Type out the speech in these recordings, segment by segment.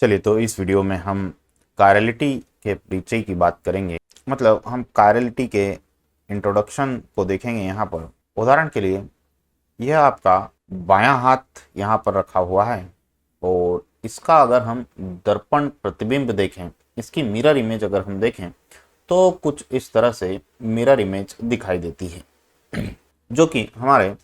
चलिए, तो इस वीडियो में हम कायरलिटी के परिचय की बात करेंगे। मतलब हम कायरलिटी के इंट्रोडक्शन को देखेंगे। यहाँ पर उदाहरण के लिए यह आपका बायां हाथ यहाँ पर रखा हुआ है और इसका अगर हम दर्पण प्रतिबिंब देखें, इसकी मिरर इमेज अगर हम देखें तो कुछ इस तरह से मिरर इमेज दिखाई देती है जो कि हमारे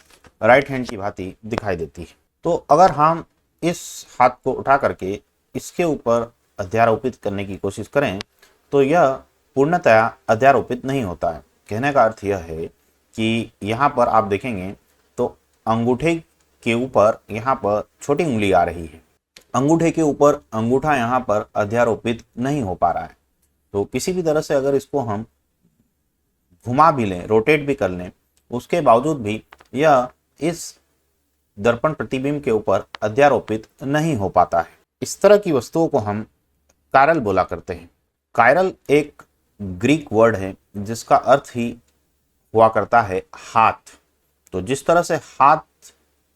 राइट हैंड की भांति दिखाई देती है। तो अगर हम इस हाथ को उठा करके इसके ऊपर अध्यारोपित करने की कोशिश करें तो यह पूर्णतया अध्यारोपित नहीं होता है। कहने का अर्थ यह है कि यहाँ पर आप देखेंगे तो अंगूठे के ऊपर यहाँ पर छोटी उंगली आ रही है, अंगूठे के ऊपर अंगूठा यहाँ पर अध्यारोपित नहीं हो पा रहा है। तो किसी भी तरह से अगर इसको हम घुमा भी लें, रोटेट भी कर लें, उसके बावजूद भी यह इस दर्पण प्रतिबिंब के ऊपर अध्यारोपित नहीं हो पाता है। इस तरह की वस्तुओं को हम कायरल बोला करते हैं। कायरल एक ग्रीक वर्ड है जिसका अर्थ ही हुआ करता है हाथ। तो जिस तरह से हाथ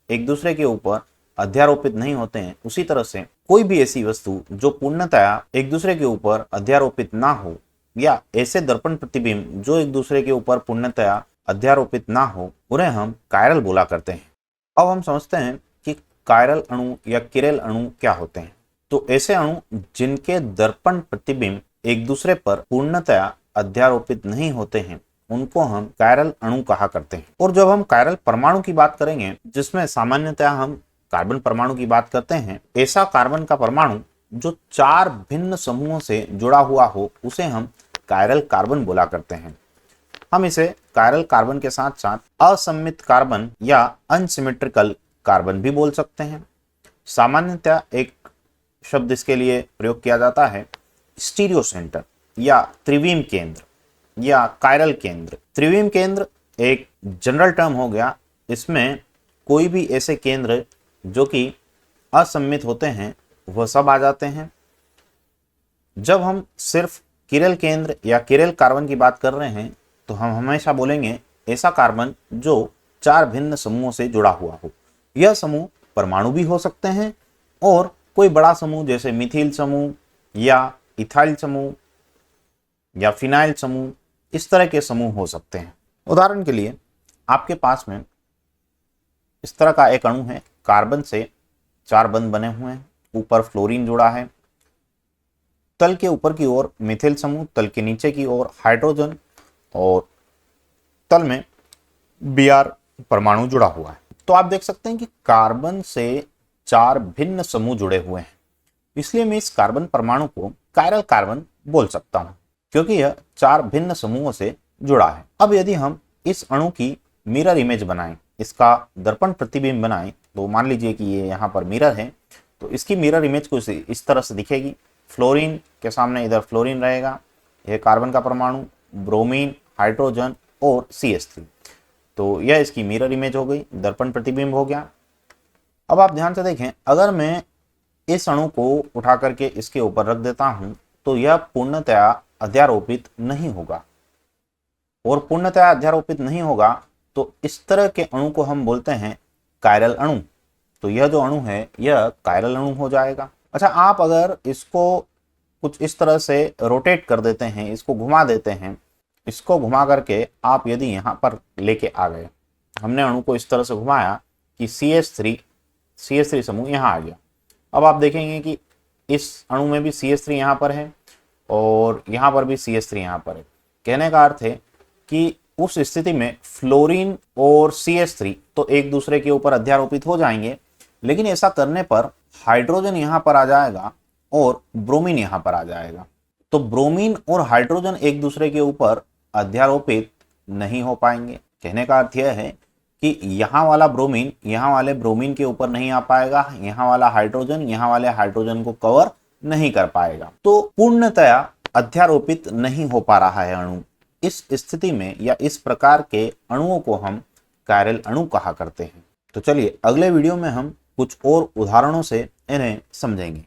एक दूसरे के ऊपर अध्यारोपित नहीं होते हैं, उसी तरह से कोई भी ऐसी वस्तु जो पूर्णतया एक दूसरे के ऊपर अध्यारोपित ना हो या ऐसे दर्पण प्रतिबिंब जो एक दूसरे के ऊपर पूर्णतया अध्यारोपित ना हो, उन्हें हम कायरल बोला करते हैं। अब हम समझते हैं कि कायरल अणु या किरेल अणु क्या होते हैं। तो ऐसे अणु जिनके दर्पण प्रतिबिंब एक दूसरे पर पूर्णतया अध्यारोपित नहीं होते हैं, उनको हम कायरल अणु कहा करते हैं। और जब हम कायरल परमाणु की बात करेंगे, जिसमें सामान्यतया हम कार्बन परमाणु की बात करते हैं, ऐसा कार्बन का परमाणु जो 4 भिन्न समूहों से जुड़ा हुआ हो, उसे हम कायरल कार्बन बोला करते हैं। हम इसे कायरल कार्बन के साथ साथ असममित कार्बन या अनसिमेट्रिकल कार्बन भी बोल सकते हैं। सामान्यतः एक शब्द इसके लिए प्रयोग किया जाता है, स्टीरियो सेंटर या त्रिविम केंद्र या कायरल केंद्र। त्रिविम केंद्र एक जनरल टर्म हो गया। इसमें कोई भी ऐसे केंद्र जो कि असममित होते हैं वह सब आ जाते हैं। जब हम सिर्फ किरेल केंद्र या किरेल कार्बन की बात कर रहे हैं तो हम हमेशा बोलेंगे ऐसा कार्बन जो 4 भिन्न समूहों से जुड़ा हुआ हो। यह समूह परमाणु भी हो सकते हैं और कोई बड़ा समूह जैसे मिथिल समूह या इथाइल समूह या फिनाइल समूह, इस तरह के समूह हो सकते हैं। उदाहरण के लिए आपके पास में इस तरह का एक अणु है, कार्बन से 4 बंध बने हुए हैं, ऊपर फ्लोरीन जुड़ा है, तल के ऊपर की ओर मिथिल समूह, तल के नीचे की ओर हाइड्रोजन और तल में Br परमाणु जुड़ा हुआ है। तो आप देख सकते हैं कि कार्बन से 4 भिन्न समूह जुड़े हुए हैं, इसलिए मैं इस कार्बन परमाणु को कायरल कार्बन बोल सकता हूं क्योंकि यह 4 भिन्न समूहों से जुड़ा है। अब यदि हम इस अणु की मिरर इमेज बनाएं, इसका दर्पण प्रतिबिंब बनाएं, तो मान लीजिए कि ये यहाँ पर मिरर है, तो इसकी मिरर इमेज कुछ इस तरह से दिखेगी। फ्लोरीन के सामने इधर फ्लोरीन रहेगा, यह कार्बन का परमाणु, ब्रोमीन, हाइड्रोजन और CH3। तो यह इसकी मिरर इमेज हो गई, दर्पण प्रतिबिंब हो गया। अब आप ध्यान से देखें, अगर मैं इस अणु को उठा करके इसके ऊपर रख देता हूं तो यह पूर्णतया अध्यारोपित नहीं होगा, और पूर्णतया अध्यारोपित नहीं होगा तो इस तरह के अणु को हम बोलते हैं कायरल अणु। तो यह जो अणु है यह कायरल अणु हो जाएगा। अच्छा, आप अगर इसको कुछ इस तरह से रोटेट कर देते हैं, इसको घुमा देते हैं, इसको घुमा करके आप यदि यहाँ पर लेके आ गए, हमने अणु को इस तरह से घुमाया कि CH3 समूह यहाँ आ गया। अब आप देखेंगे कि इस अणु में भी CH3 यहाँ पर है और यहाँ पर भी CH3 यहाँ पर है। कहने का अर्थ है कि उस स्थिति में फ्लोरीन और CH3 तो एक दूसरे के ऊपर अध्यारोपित हो जाएंगे, लेकिन ऐसा करने पर हाइड्रोजन यहाँ पर आ जाएगा और ब्रोमीन यहाँ पर आ जाएगा। तो ब्रोमीन और हाइड्रोजन एक दूसरे के ऊपर अध्यारोपित नहीं हो पाएंगे। कहने का अर्थ यह है कि यहाँ वाला ब्रोमीन यहाँ वाले ब्रोमीन के ऊपर नहीं आ पाएगा, यहाँ वाला हाइड्रोजन यहाँ वाले हाइड्रोजन को कवर नहीं कर पाएगा। तो पूर्णतया अध्यारोपित नहीं हो पा रहा है अणु। इस स्थिति में या इस प्रकार के अणुओं को हम कायरल अणु कहा करते हैं। तो चलिए, अगले वीडियो में हम कुछ और उदाहरणों से इन्हें समझेंगे।